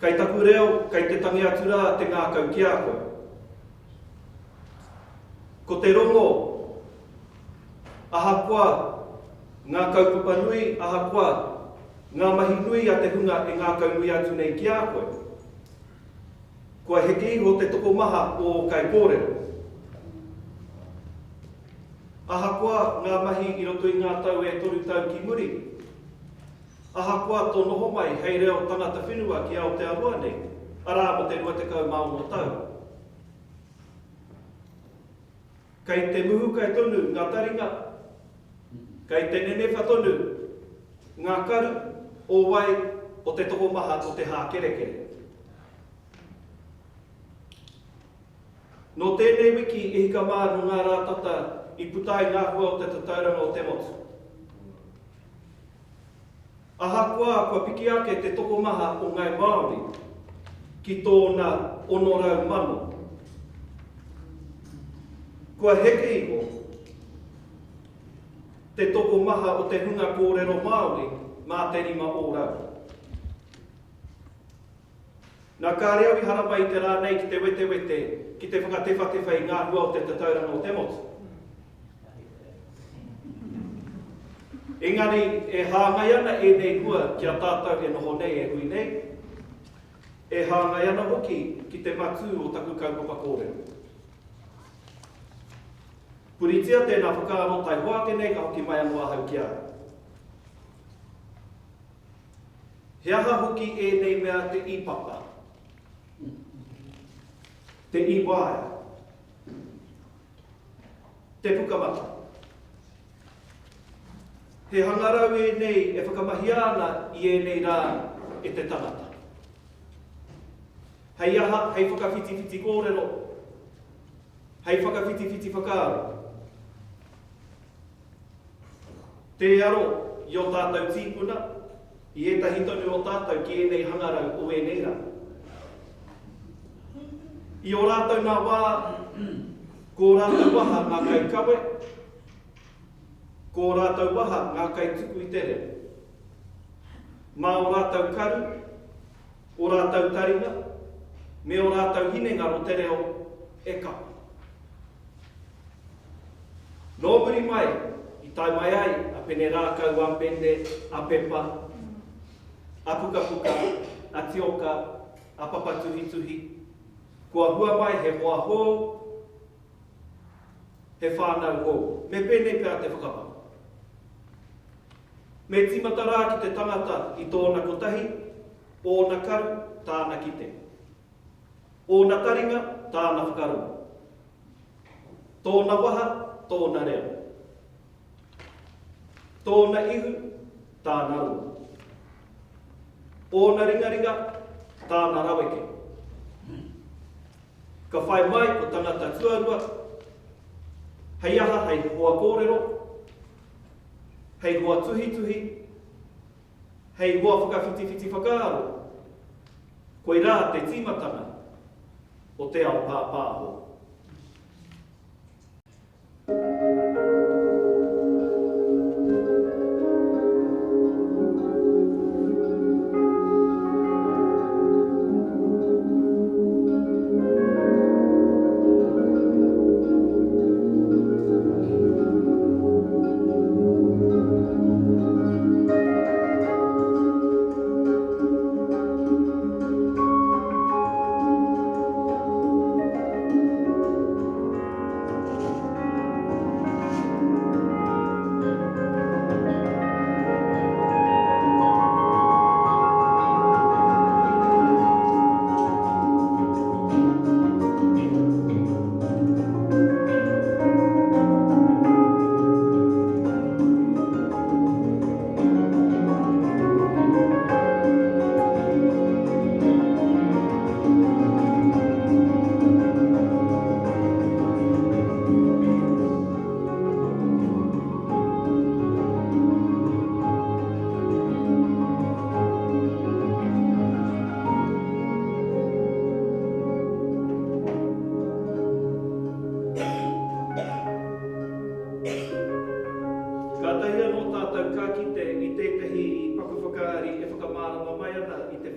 Kei taku reo, kei te tangi atu rā te ngākau ki a koe. Ko te rongo, ahakoa ngā kaupapa nui, ahakoa ngā mahi nui a te hunga e ngākau nui atu nei ki a koe. Kua heke iho te toko maha o kai kōrero. Ahakoa ngā mahi i roto i ngā tau e toru tau ki muri. Ahakoa tō noho mai hei reo tangata whenua ki Aotearoa nei, arā mo te 20 maunga tau. Kei te muhu kai tonu ngā taringa, kei te nene whatonu ngā karu o wai o te toko maha o te hākerekere. No tēnei wiki e hika māru ngā rātata i putai ngā hua o te tatauranga o te motu. Ahakoa kua piki ake te toko maha o ngai Māori ki tōna onorau mano. Kua heke iho te toko maha o te hunga kōrero Māori mā te rima ōrau. Nā kāreawi harapa i te rā nei ki te wete ki te whakatewhatewhai ngā hua o te tatauranga o te motu. Engari e hāngai ana e nei hua ki a tātou e noho nei e hui nei. E hāngai ana hoki ki te matu o taku kaupapa kōrero. Puritia tēnā whakaaro tai hoake nei ka hoki mai anō ahau ki a. He aha hoki e nei mea te ipapa. Te iwaia. Te pukamata. He hangarau e nei e whakamahi ana i e nei rā e te tangata. Hei aha, hei whakawhiti kōrero. Hei whakawhiti whakaaro. Te aro i o tātou tīpuna, i etahi tonu o tātou ki e nei hangarau o e nei rā. I o rātou nā wā, ko rātou waha ngā kai kawe, ko rātou waha ngā kai tuku i tere. Mā o rātou karu, o rātou taringa, me o rātou hinenga ro te reo e ka. Nō muri mai, i tai mai ai, a pene rākau a pene, a pepa, a puka, a tioka, a papatuhi, kua hua mai he hoa hō, he whānau hō. Me pēnei pēr te whakapa. Me timata rā ki te tangata i tōna kotahi, ōna karu, tāna kite. Ōna taringa, tāna whakaru. Tōna waha, tōna reo. Tōna ihu, tāna ru. Ōna ringaringa, tāna raweke. Ka whai mai ko tangata tuarua, hei aha, hei hoa kōrero, hei hoa tuhi, hei hoa whakawhiti whakaaro, koe rā te tīmatanga o te ao pāpāho.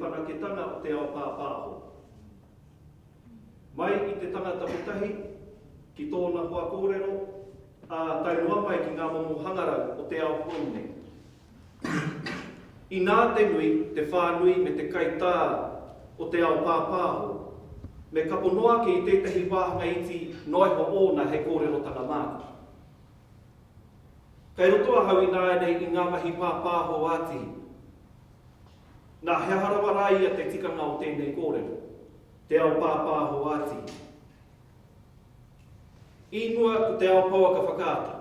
whanaketanga o te ao pāpāho. Mai i te tangata putahi, ki tōna hoa kōrero, a tainua mai ki ngā momo hangarau o te ao pōne. I nā te nui, te whānui me te kaitā o te ao pāpāho, me kaponoa ki i tētahi wāhanga iti noiho ōna he kōrero tanga māku. Kei rotoa hau i nāenei i ngā mahi pāpāho āti. Nā hea harawara ia te tikanga o tēnei kōrero, te ao pāpāho āti. Inua ko te ao pauaka whakaata.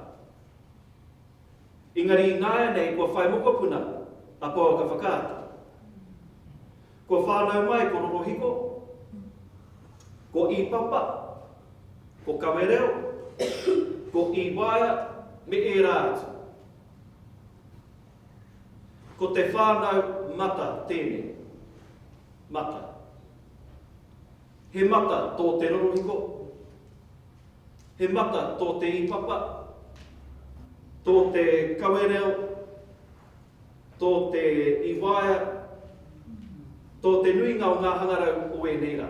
Engari i nāenei kua whai moko puna a pauaka whakaata. Kua whānau mai ko rorohiko, ko i papa, ko kawereo, ko i waia, me e rātu. Ko te whānau mata tēnei. Mata. He mata tō te rorohiko. He mata tō te i papa. Tō te kawereo. Tō te i waia. Tō te nuinga o ngā hangarau o e neira.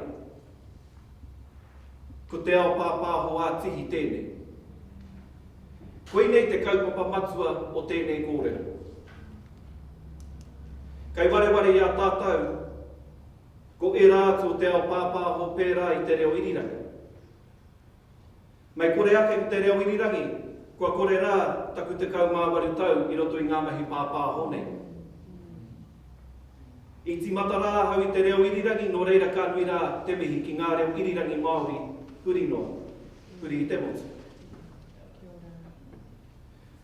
Ko te ao pāpāho ātihi tēnei. Koe nei te kaupapa matua o tēnei kōrero. Kei wareware i a tātou, ko e rātu te ao pāpāho pērā i te reo irirangi. Mai kore ake ko te reo irirangi, kua kore rā taku te kaumāwaru tau i roto i ngā mahi pāpāho nei. I ti mata rā hau i te reo irirangi, no reira ka nui rā te mihi ki ngā reo irirangi Māori, huri no, huri i te motu.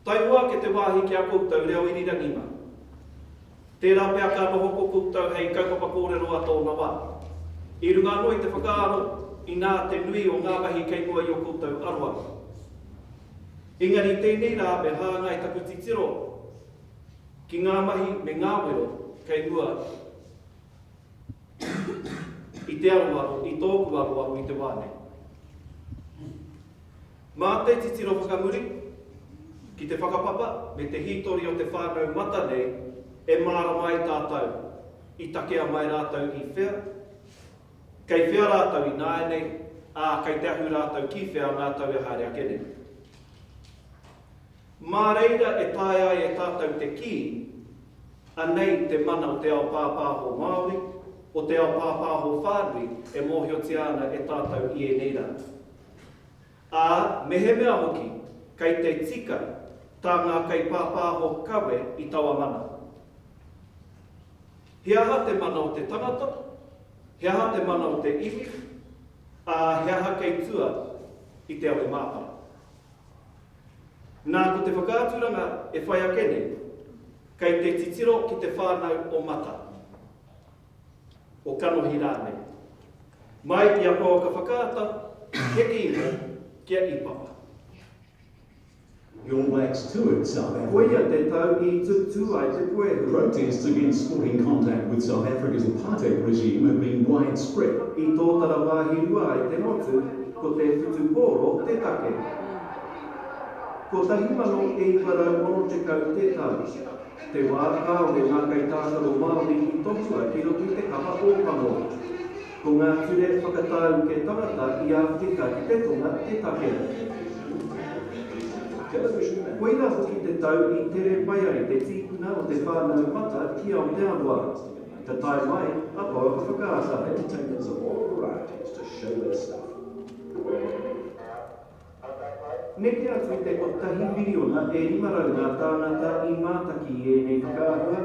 Tai ua ke te wāhi ki a koutou reo irirangi ma. Tērā pēr ka noho ko koutou hei kaupapa kōrero a tōna wā. I runga noi te whakaaro i nā te nui o ngā mahi kei mua i o koutou arua. Engari tēnei rā me hāngai taku titiro ki ngā mahi me ngā wero kei mua i te aruaro, i tōku aruaro i te wāne. Mā te titiro whakamuri, ki te whakapapa, me te hitori o te whānau mata nei, e māra mai tātou, i takea mai rātou i whea. Kei whea rātou i nāenei, kei te ahu rātou ki whea rātou e haere akene. Mā reira e tāi ai e tātou te ki, anei te mana o te ao pāpāho Māori, o te ao pāpāho whānui, e mōhio te ana e tātou i e neira. Me he mea hoki, kei te tika, tā ngā kei pāpāho kawe i taua mana. He aha te mana o te tangata, he aha te mana o te iwi, he aha kei tua i te awe māpara. Nā ko te whakāturanga e whai akene, kei te titiro ki te whānau o mata, o kanohi rānei. Mai i a pauaka whakaata, heke iho, kia i papa. Your Blacks toured South Africa. Protests against sporting contact with South Africa's apartheid regime have been widespread. Ko tahimano e iwarau mono te kau te tau. Te wā kāore ngā kei tātaro Māori i tohua ki roto i te kaha ōpango. Ko ngā ture whakatau ke tangata i Āwhika ki te tonga te takera. Koina hoki te tau i tere paiari te tīpuna o te whānau mata ki Aotearoa. Te tai mai, a pauaka whakaata. Entertainers of all varieties to show their stuff. Neke atu te o tahi miliona e 5 rauna tāngata i mātaki e nei whakaahua.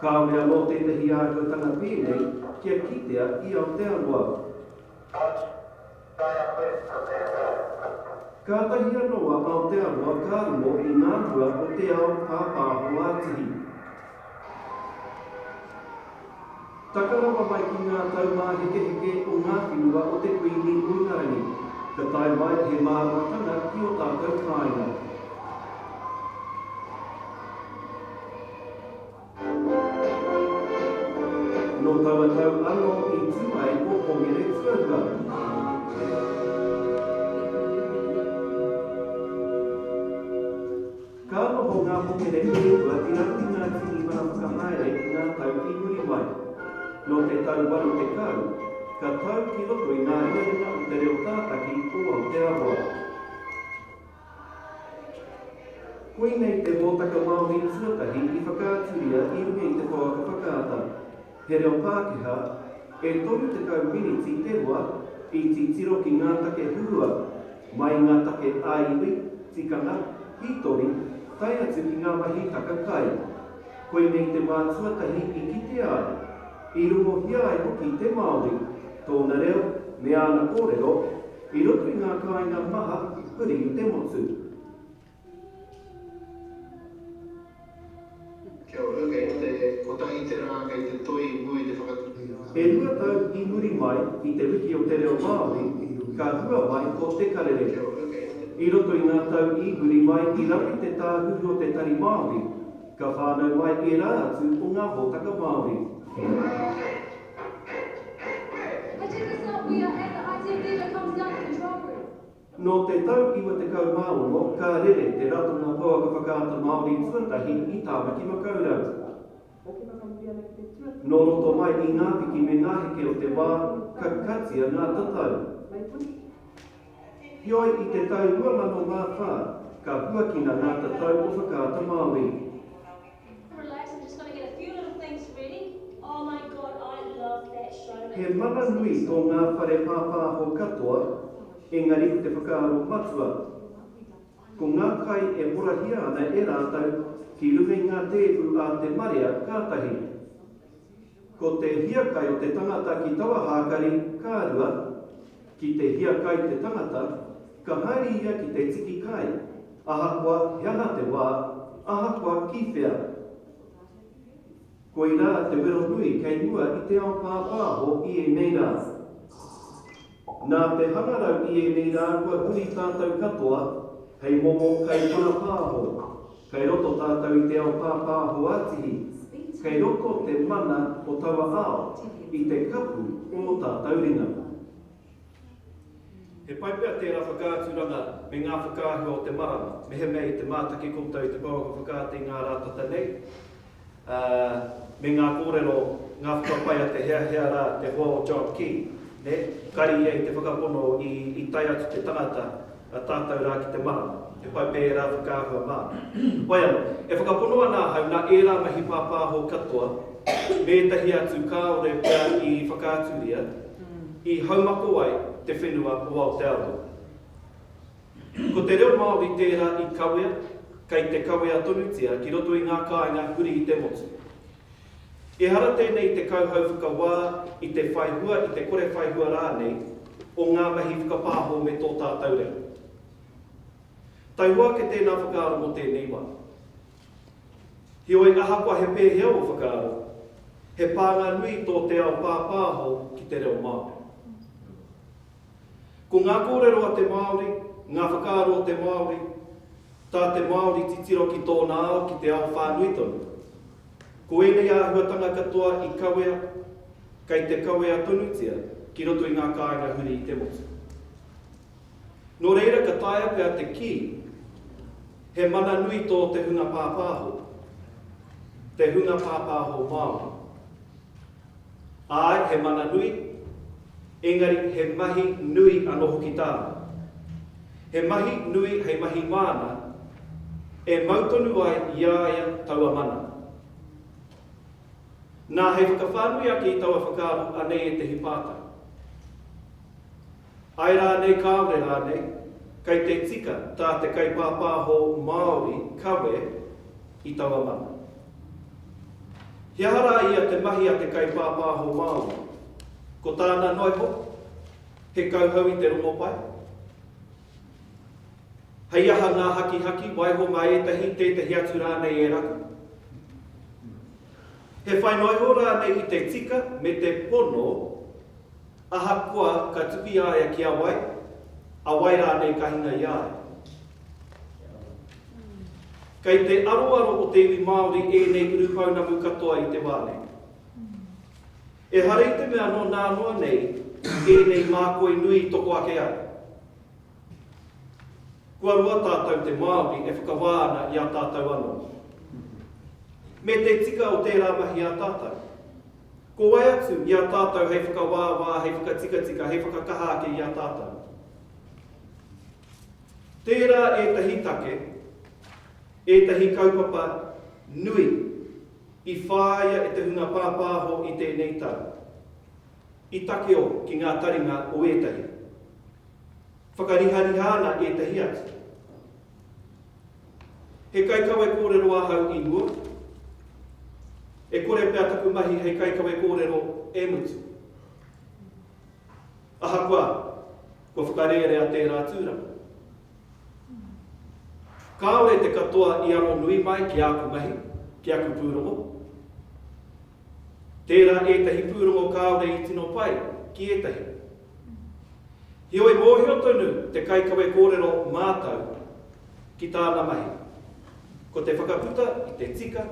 Ka mea lo tētahi āhuatanga pēnei kia kitea i Aotearoa. Ka tahi anoa Aotearoa ka rumo i ngā hua o te ao pāpāho ātihi. Takarawa mai ki ngā taumāheke o ngā whinua o te kuini Ungarangi. Ka tai mai he māratanga ki o tātou kāinga. No tauatau anō i tuai o Hongere Tuarua. Ka noho ngā te reki ua i raki ngā tini mana whakahaere i ngā tau ki muri mai. No te tau waru te kau, ka tau ki roto i ngā ringa o te reo tātaki o Aotearoa. Koe nei te mōtaka Māori tuatahi i whakaaturia i runga i te whaka whakaata. He reo Pākehā, e tonu te kau miniti te rua i ti tiro ki ngā take hurua, mai ngā take aiwi, tikanga, hitori, tai atu ki ngā mahi takakai. Koe nei te mātuatahi i ki te ai, i rungo hiai hoki te Māori, tōna reo, me ana kōrero, i roto i ngā kāinga maha, huri i te motu. Kia ora, kei te kotahi te rā, kei te toi mui te whakaturi. E rua tau i muri mai i te wiki o te reo Māori, ka hua mai ko te karere. Kia ora, kei te I roto i ngā tau i muri mai i rapi te tāhuru o te tari Māori, ka whānau mai i rā atu o ngā hōtaka Māori. No te tau iwa te kau māono, ka rere te ratonga pōaka whakaata Māori tuatahi i Tāmaki Makaurau. No roto mai i ngā piki me ngā heke o te wā, ka katia ngā tatau. Hioi i te tau 2004, ka huakina ngā tatau o whakaata Māori. Relax, I'm just going to get a few little things ready. Oh my God, I love that show. He mana nui tō ngā whare pāpāho katoa, engari ko te whakaaro matua. Ko ngā kai e morahia ana e rātau ki runga ngā tēpu a te marea kātahi. Ko te hiakai o te tangata ki tawa hākari kārua, ki te hiakai te tangata, ka haere ia ki te tiki kai, ahakoa hiana te wā, ahakoa ki whea. Ko i rā te wero nui kei mua i te ao pāpāho i e nei rā. Nā te hangarau i e nei rā kua huri tātou katoa, hei momo kei pana pāho, kei roto tātou i te ao pāpāho atihi, kei roto te mana o taua ao i te kapu o tātou ringa. He paipea tērā whakāturanga me ngā whakāhua o te marama, me he mei te mātaki koutou i te pāwaka whakāti ngā rātata nei. Me ngā kōrero, ngā whakapaia te hea rā, te hoa o John Key, ne? Kari ia i te whakapono i tai atu te tangata tātou rā ki te marama. He paipea rā whakāhua mā. Wai anō, e whakapono ana hau nā e rā mahi pāpāho katoa, me tahi atu kāore pia i whakāturia, i haumako ai te whenua o Aotearoa. Ko te reo Māori tērā i kawea, kei te kawea tonutia ki roto i ngā kāinga huri i te motu. E hara tēnei te kauhau whakawā i te whaihua, i te kore whaihua rānei, o ngā mahi whakapāho me tō tātou reo. Taihua ke tēnā whakaaro mo tēnei wā. Hioi ahakoa he pēhea o whakaaro, he pānga nui tō te ao pāpāho ki te reo Māori. Ko ngā kōrero a te Māori, ngā whakaaro o te Māori, tā te Māori titiro ki tōna ao ki te ao whānui tonu. Ko enei āhuatanga katoa i kawea, kei te kawea tonutia, ki roto i ngā kāinga huri i te motu. Nō reira ka taia pia te ki, he mana nui tō te hunga pāpāho, te hunga pāpāho Māori. Ai, he mana nui, engari he mahi nui anō hoki tāna. He mahi nui hei mahi māna, e mautonu ai iaia taua mana. Nā hei whakawhānui ake i taua whakāru anei e te hipāta. Ai rānei kāore rānei, kei te tika tā te kei pāpāho Māori kawe i taua mana. He hara ia te mahi a te kei pāpāho Māori, ko tāna noiho, he kauhau i te rongo pai. Hei aha ngā haki, waiho mai etahi, tētahi atu rānei e raka. He whai noiho rānei i te tika me te pono, aha koa ka tupi aia ki a wai rānei ka hinga i aia. Kei te aroaro o te iwi Māori e nei urupauna katoa i te wāne. E harei te mea no nā noa nei, e nei mākoi nui toko ake ai. Kua rua tātou te Māori e whakawāna i a tātou anō. me te tika o tērā mahi a tātou. Ko wai atu i a tātou hei whakawāwā, hei whakatika, hei whakakaha ake i a tātou. Tērā ētahi take, ētahi kaupapa nui i whāia e te hunga pāpāho i tēnei tau. I take o ki ngā taringa o ētahi. Whakarihana ētahi atu. He kaikawe kōrero ahau i mua. E kore pēr taku mahi hei kaikawe kōrero e mutu. Ahakoa, ko whakareere a tērā tūranga. Kāore te katoa i aro nui mai ki aku mahi, ki aku pūrongo. Tērā ētahi pūrongo kāore i tino pai, ki ētahi. Hioi mōhio tonu te kaikawe kōrero mātau ki tāna mahi. Ko te whakaputa i te tika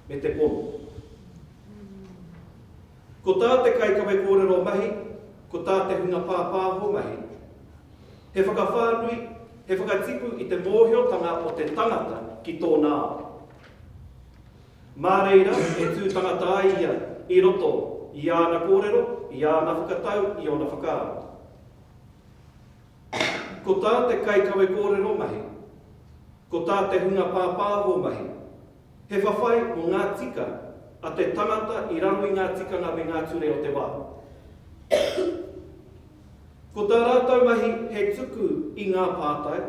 me te pono. Ko tā te kaikawe kōrero mahi, ko tā te hunga pāpāho mahi. He whakawhānui, he whakatipu i te mōhiotanga o te tangata ki tōna ao. Mā reira e tū tangata ai ia i roto i āna kōrero, i āna whakatau, i ona whakaaro. Ko tā te kaikawe kōrero mahi, ko tā te hunga pāpāho mahi, he whawhai o ngā tika a te tangata i raro i ngā tikanga me ngā ture o te wā. Ko tā rātau mahi he tuku i ngā pātai,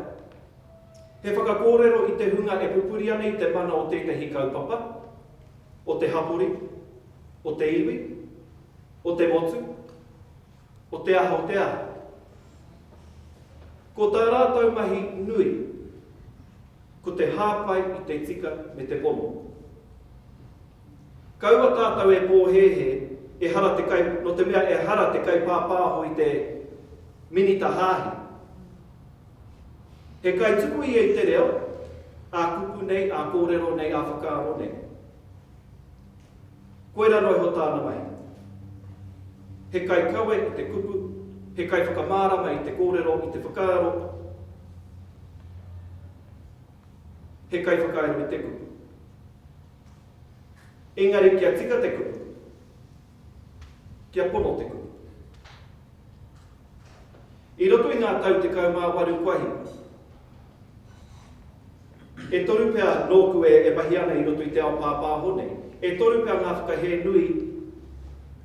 he whakakōrero i te hunga e pupuri ana i te mana o tētahi kaupapa, o te hapori, o te iwi, o te motu, o te aha o te aha. Ko tā rātau mahi nui, ko te hāpai i te tika me te pono. Kaua tātou e pōhehe, e hara te kai, no te mea e hara te kai pāpāho i te minita hāhi. He kai tuku i e te reo, a kupu nei, a kōrero nei, a whakaaro nei. Koera noi ho tāna mai. He kai kawe i te kupu, he kai whakamārama i te kōrero, i te whakaaro, he kai whakaero i te kupu. Engari kia tika te kupu, kia pono te kupu. I roto i ngā tau te kaumā waru kwahi, e toru pēr nōku e mahi ana i roto i te ao pāpāho nei, e toru pēr ngā whakahe nui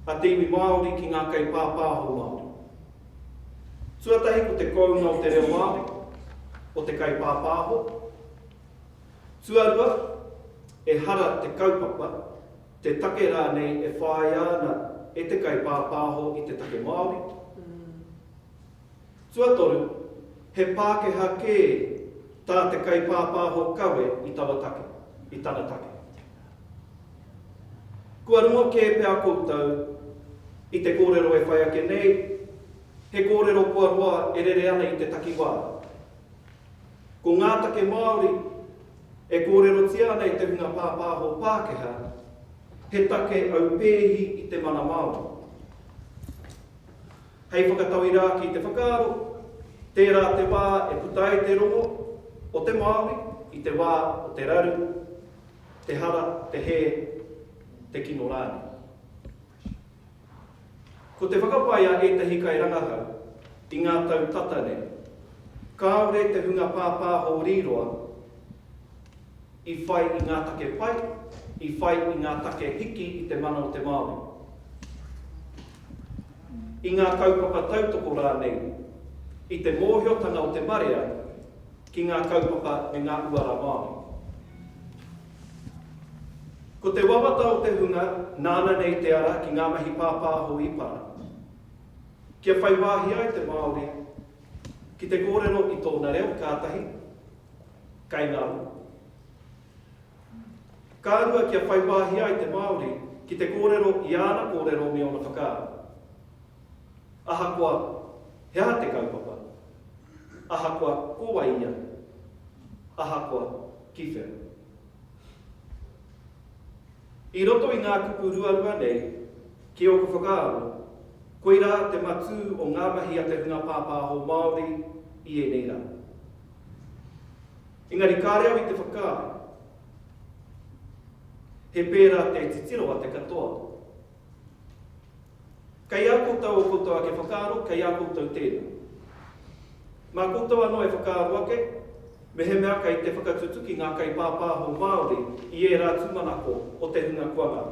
a te iwi Māori ki ngā kai pāpāho Māori. Tuatahi ko te kounga o te reo Māori, o te kai pāpāho. Tuarua, e hara te kaupapa, te take rā nei e whāi ana e te kai pāpāho i te take Māori. Tuatoru, he Pākehā kē tā te kai pāpāho kawe i tawa take, i tana take. Kua rungo kē pēr koutou i te kōrero e whai ake nei, he kōrero kua roa e rere ana i te takiwā. Ko ngā take Māori, e kōrero tia ana i te hunga pāpāho Pākehā, he take au pēhi i te mana Māori. Hei whakatau i rā ki te whakaaro, tērā te wā e putai te rongo o te Māori, i te wā o te raru, te hara, te he, te kino rāni. Ko te whakapaia e tahi kai rangahau, i ngā tau tatane, kāore te hunga pāpāho riroa, i whai i ngā take pai, i whai i ngā take hiki i te mana o te Māori. I ngā kaupapa tautoko rānei, i te mōhiotanga o te marea, ki ngā kaupapa me ngā uara Māori. Ko te wawata o te hunga, nāna nei te ara ki ngā mahi pāpāho i para. Kia whai wāhi ai te Māori, ki te kōrero i tōna reo kātahi, kai ngāru. Kārua kia whai wāhi ai te Māori, ki te kōrero i āna kōrero me ona whakaaro. Ahakoa, hea te kaupapa. Ahakoa, koa ia. Ahakoa, kiwhera. I roto i ngā kupu ruarua nei, ki o ku whakaaro, koe rā te matū o ngā mahi a te hunga pāpāho Māori i e nei rā. Engari kāreo i te whakaaro. he pērā te titiroa te katoa. Kei a koutou o koutou ake whakaaro, kei a koutou tēnā. Mā koutou anō e whakaaro ake, me he mea kei te whakatutuki ngā kei pāpāho Māori i e rā tumanako o te hunga kuanga.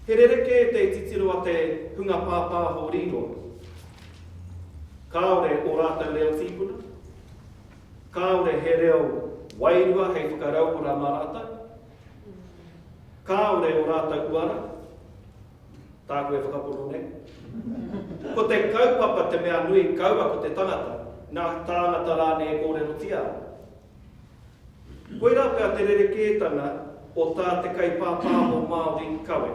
He rereke te titiroa te hunga pāpāho riroa. Kāore o rātou reo tīpuna, kāore he reo wairua hei whakaraukura marata, kāore o rātou uara, tā koe whakapono ne. Ko te kaupapa te mea nui kaua ko te tangata, nā tāngata rāne e kōrero tia. Koe rā pēr te rerekētanga o tā te kai pāpāho Māori kawe.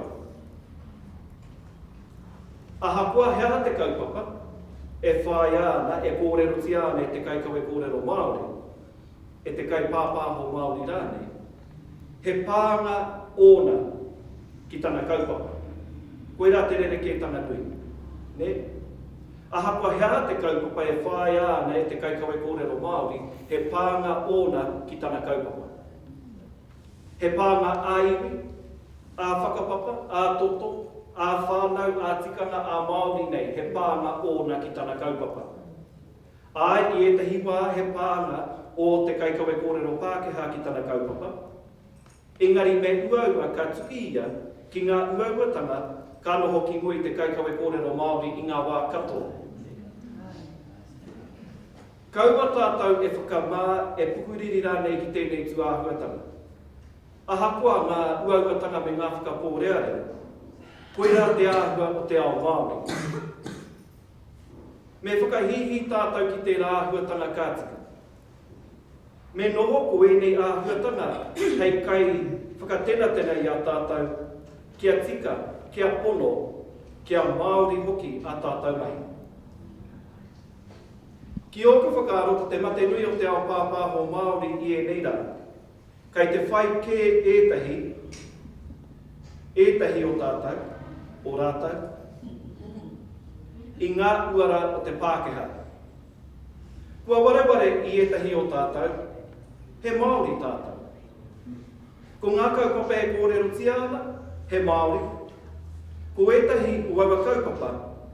Aha kua hea te kaupapa, e whai ana, e kōrero tia ana e te kai kawe kōrero Māori, e te kai pāpāho Māori rāne. He pānga ōna ki tana kaupapa. Koe rā te rerekētanga nui. Ne? Aha kua hea te kaupapa e whai ana e te kai kawe kōrero Māori, he pānga ōna ki tana kaupapa. He pānga aiwi, a whakapapa, a toto, a whānau, a tikanga, a Māori nei, he pānga ōna ki tana kaupapa. Ai i e tahi wā he pānga o te kai kawe kōrero Pākehā ki tana kaupapa. Engari me uaua ka tuki ia ki ngā uauatanga ka noho ki ngui te kai kawe kōrero Māori i ngā wā katoa. Kaua tātou e whakamā e pukuriri rānei ki tēnei tuāhuatanga. Aha kua ngā uauatanga me ngā whakapōreare, koe rā te āhua o te ao Māori. Me whakahihi tātou ki te āhuatanga kātika. Me noho koe nei āhuatanga hei kai whakatena i a tātou kia tika, kia pono, kia Māori hoki a tātou mai. Ki oku whakaaro ko te mate nui o te ao pāpāho Māori i e neira, kei te whai kē ētahi o tātou, o rātou, i ngā uara o te Pākehā. Kua wareware i ētahi o tātou, he Māori tātou. Ko ngā kaupapa e kōrero tiana, he Māori. Ko ētahi uawa kaupapa,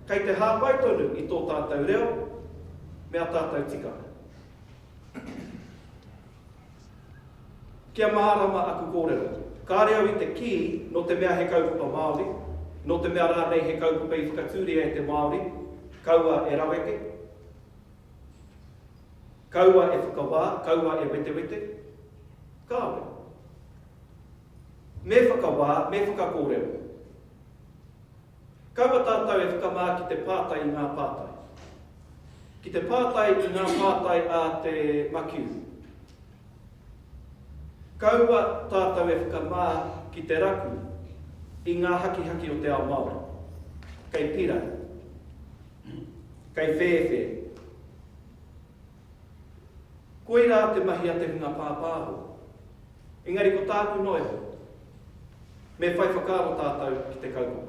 kei te hāpaitonu i tō tātou reo, mea tātou tika. Kia maharama aku kōrero. Ka reo i te ki no te mea he kaupapa Māori, no te mea rānei he kaupapa i whakatūria e te Māori, kaua e raweke, kaua e whakawā, kaua e wete, kāwe. Me whakawā, me whakakōrero. Kaua tātou e whakamā ki te pātai i ngā pātai. Ki te pātai i ngā pātai a te makiu. Kaua tātou e whakamā ki te raku i ngā haki o te ao Māori. Kei pira, kei whewhe. Koe rā te mahi a te hunga pāpāho. Engari ko tāku noiho, me whai whakaaro tātou ki te kaupapa.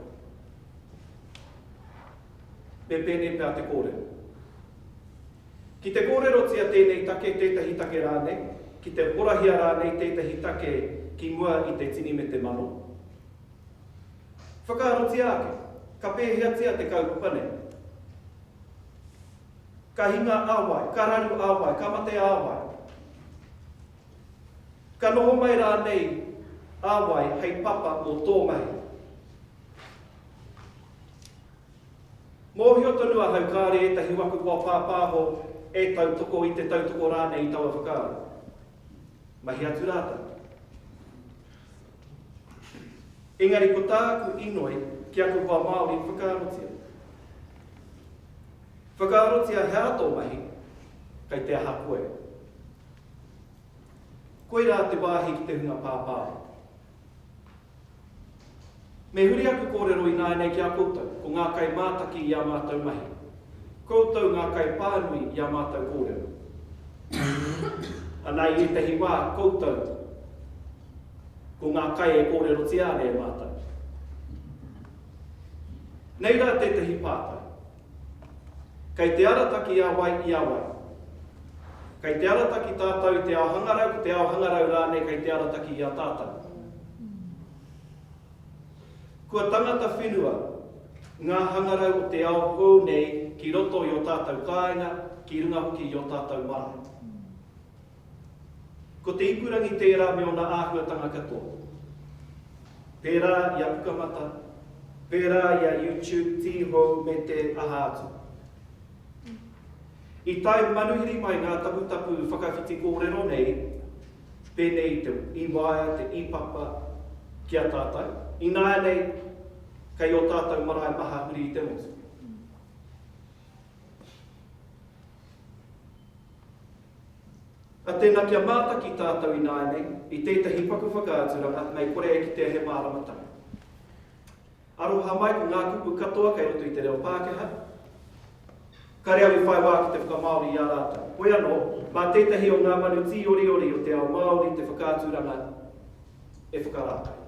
Me pēne pēr te kōrero. Ki te kōrero tia tēnei take, tētahi take rānei, ki te horahia rānei, tētahi take ki mua i te tini me te mano. Whakaaro tia ake, ka pēhea tia te kaupapa nei. Ka hinga āwai, ka raru āwai, ka mate āwai. Ka noho mai rānei āwai hei papa o tō mai. Mōhio tonua hau kāre e tahi waku kua pāpāho e tautoko i te tautoko rānei i taua whakaaro. Mahi atu rāta. Engari ko tāku inoi ki aku kua Māori whakaarotia. Whakaarotia he ato mahi kei te aha koe. Koe rā te wāhi ki te hunga pāpāho. Me huri aku kōrero i nānei ki a koutou, ko ngā kai mātaki i a mātou mahi. Koutou ngā kai pānui i a mātou kōrero. Anai i tehi wā koutou, ko ngā kai e kōrero tiāne e mātou. Nei rā te tehi pātai. Kei te arataki i a wai i a wai. Kei te arataki tātou te ao hangarau, te ao hangarau rānei kei te arataki i a tātou. Kua tangata whenua, ngā hangarau o te ao hou nei ki roto i o tātou kāinga, ki runga hoki i o tātou marae. Ko te ipurangi tērā me ona āhuatanga katoa. Pērā i a Pukamata, pērā i a YouTube, Tiho me te ahātu. I tai manuhiri mai ngā taputapu whakawhiti kōrero nei, pēnei te iwaia, te ipapa ki a tātou. I nāia nei, kei o tātou marae maha huri i te motu. A tēnā kia māta ki tātou i nāia nei, i tētahi paku whakaaturanga, mei kore e ki te he māramatanga. Aroha mai ko ngā kupu katoa kei roto i te reo Pākehā. Ka rea i whai wā ki te whakamaori i a rātou. Koe anō, mā tētahi o ngā manu ti ori ori o te ao Māori, te whakaaturanga e whakarākai.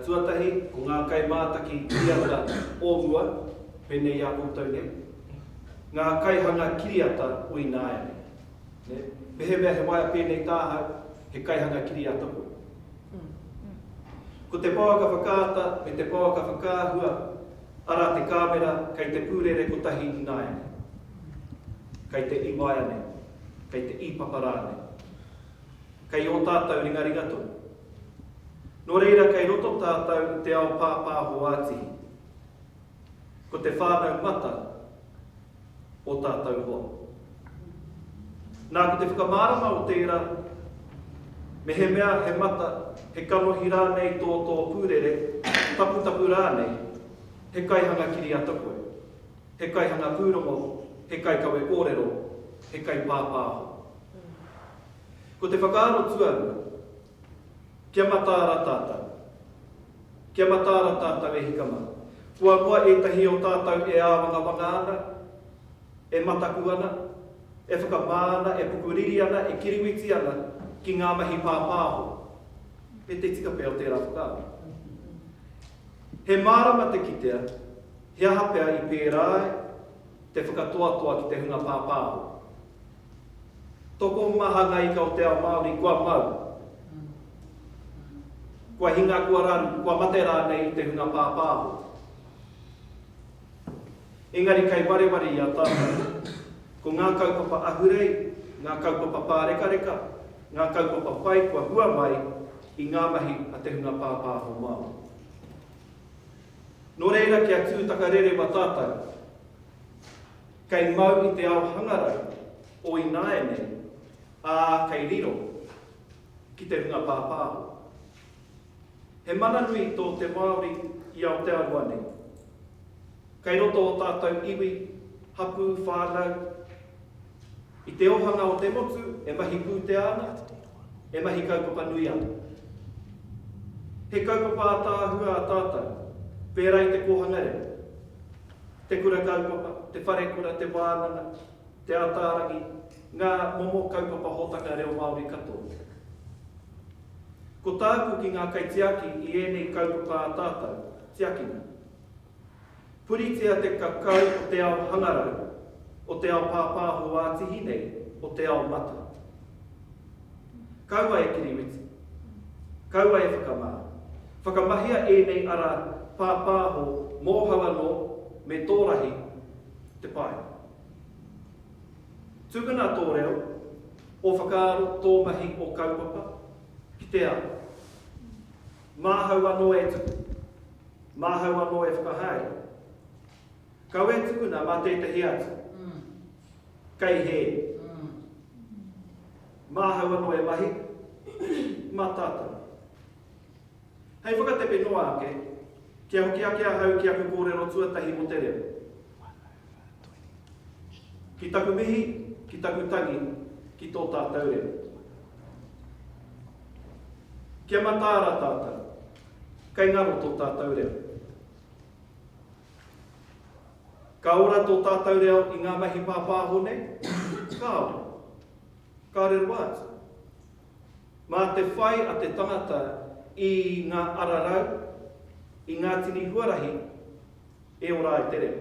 Tuatahi, ko ngā kai mātaki kiriata ōrua, pēnei a koutou ne. Ngā kai hanga kiriata ui nāia ne. Pehewea he waia pēnei tāhau, he kai hanga kiriata koe. Ko te pauaka whakaata, me te pauaka whakāhua, ara te kāmera, kei te pūrere kotahi i nāia ne. Kei te iwaia ne, kei te ipapara ne. Kei o tātou ringaringa tō. Nō reira kei roto tātou te ao pāpāho ātihi. Ko te whānau mata o tātou hoa. Nā ko te whakamārama o tērā, me he mea he mata, he kanohi rānei tō pūrere, tapu rānei, he kaihanga kiriata koe, he kaihanga pūrongo, he kai kawe kōrero, he kai pāpāho. Ko te whakaaro tuarua, kia matāra tātou. Kia matāra tātou e hikama. Kua mua e tahi o tātou e āwanga ana, e mataku ana, e whakamāna, e pukuriri ana, e kiriwiti ana, ki ngā mahi pāpāho. E te tika pēo tērā whakaaro. He mārama te kitea, he hapea I pērae te whakatoatoa ki te hunga pāpāho. Toko mahanga I ka o te ao Māori kua mau. Kua hinga kua raru, kua mate rānei I te hunga pāpāho. Engari kai wareware I a tātou, ko ngā kaupapa ahurei, ngā kaupapa pārekareka, ngā kaupapa pai kua hua mai I ngā mahi a te hunga pāpāho Māori. Nō reira kia tūtaka rere wa tātou, kei mau I te ao hangarai o I nāene a kei riro ki te hunga pāpāho. He mana nui tō te Māori I Aotearoa nei. Kei roto o tātou iwi, hapu, whānau, I te ohanga o te motu, e mahi pūte ana, e mahi kaupapa nui ana. He kaupapa a tāhua a tātou, pērā I te kohangare. Te kura kaupapa, te wharekura, te wānanga, te atārangi, ngā momo kaupapa hotaka reo Māori katoa. Ko tāku ki ngā kaitiaki I ēnei kaupapa a tātou, tiakina. Puritia te kakau o te ao hangarau, o te ao pāpāho ātihi nei, o te ao mata. Kaua e kiriwiti, kaua e whakamā. Whakamahia ēnei ara pāpāho mōhawa no me tōrahi te pai. Tūkana tō reo, o whakaaro tō mahi o kaupapa, ki te ao. Māhau anō e tuku, māhau anō e whakahai. Kau e tukuna mā tētahi atu. Kei he. Māhau anō e mahi, mā tātou. Hei whakatepe noa ake, kia hoki ake a hau ki aku kōrero tuatahi mo te reo. Ki taku mihi, ki taku tangi, ki tō tātou reo. Kia matāra tātou, kei ngaro tō tātou reo. Ka ora tō tātou reo I ngā mahi pāpāho nei, ka ora. Ka rero atu. Mā te whai a te tangata I ngā ararau, I ngā tini huarahi, e ora e te reo.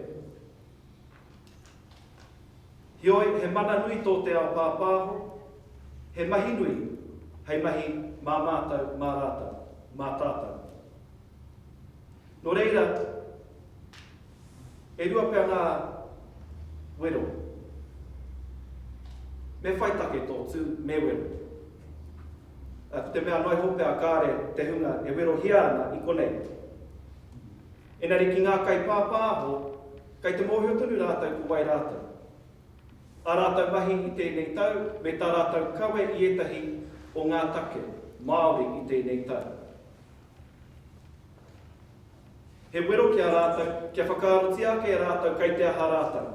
Hioi, he mana nui tō te ao pāpāho, he mahi nui, hei mahi mā mātou, mā rātou, mā tātou. Nō reira, e rua pēr ngā wero. Me whaitake tō tū me wero. Ko te mea noi hope a kāre te hunga e wero hiana I konei. Engari ki ngā kai pāpāho, kai te mōhio tunu rātou ku wai rātou. A rātou mahi I tēnei tau, me tā rātou kawe I etahi o ngā take, Māori I tēnei tau. He wero ki a rātou, kia whakaaroti ake a rātou kai te aha rātou.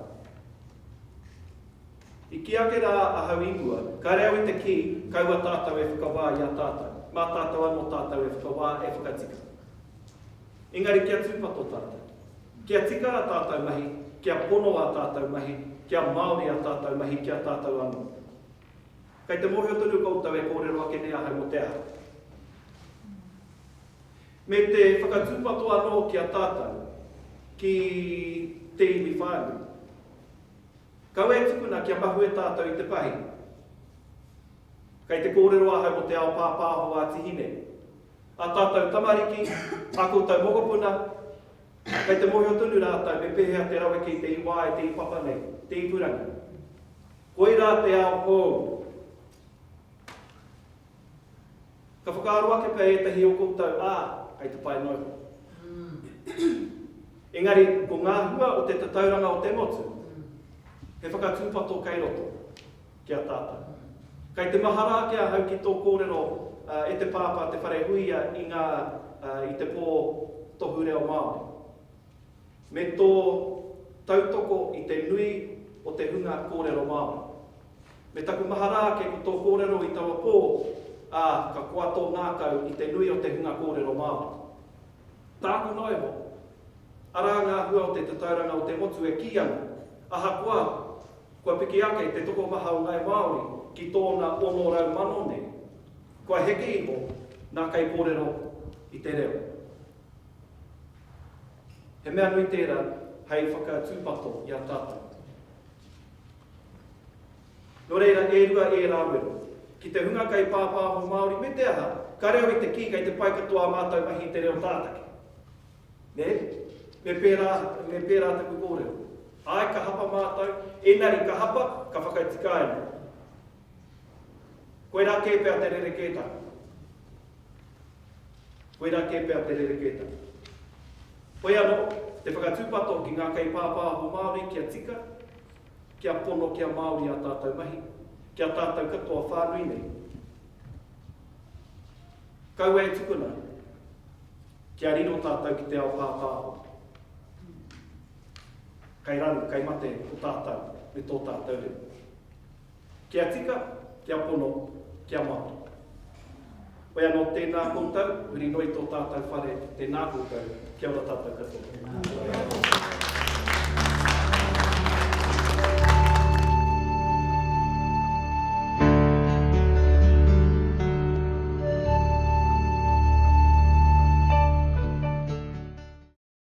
I ki ake rā a hau ingoa, ka reo I te ki, kaua tātou e whakawā I a tātou. Mā tātou anō tātou e whakawā e whakatika. Engari kia tūpato tātou. Kia tika a tātou mahi, kia pono a tātou mahi, kia Māori a tātou mahi, kia tātou anō. Kai te mōhio tunu koutou e kōrero ake nea hau mo te aha. Me te whakatūpato anō ki a tātou, ki te iwi whāngu. Kau e tukuna kia mahu e tātou I te pahi. Kai te kōrero ahau mo te ao pāpāho a tihine. A tātou tamariki, a koutou mokopuna, kai te mōhio tunu rātou me pehea te rawe ki te iwā e te ipapa nei, te ipurangi. Koi rā te ao hou. Ka whakaaro ake pēr e tahi o koutou ai te pai noho. Engari, ko ngā hua o te tatauranga o te motu, he whakatūpato kei roto ki a tātou. Kai te mahara ake a hau ki tō kōrero e te pāpā te whare huia I te pō tohu reo Māori. Me tō tautoko I te nui o te hunga kōrero Māori. Me taku mahara ake ko tō kōrero I taua pō, ka kua tō ngākau I te nui o te hunga kōrero Māori. Tāku noi ho, ara ngā hua o te tatauranga o te motu e ki anga, aha kua piki ake te toko maha o ngai Māori ki tōna ono rau mano nei, kua heke iho nā kai kōrero I te reo. He mea nui tērā, hei whakatūpato i a tātou. Nō reira, e rua e rāwero. Ki te hunga kai pāpāho Māori, me te aha, ka reo i te ki kai te paikatoa mātou mahi te reo tātake. Ne? Me pērā taku kōrero. Ai ka hapa mātou, enari ka hapa, ka whakaitika enu. Koe rā kē pēr te rere kētā. Koe rā kē pēr te rere kētā. Koe anō, te whakatūpato ki ngā kai pāpāho Māori kia tika, kia pono kia Māori a tātou mahi, kia tātou katoa whānui nei. Kau e tukuna, kia riro tātou ki te ao pāpāho. Kai ranu, kai mate o tātou, me tō tātou reo. Kia tika, kia pono, kia mātu. Oia no tēnā koutou, uri noi tō tātou whare, tēnā koutou, kia ora tātou katoa.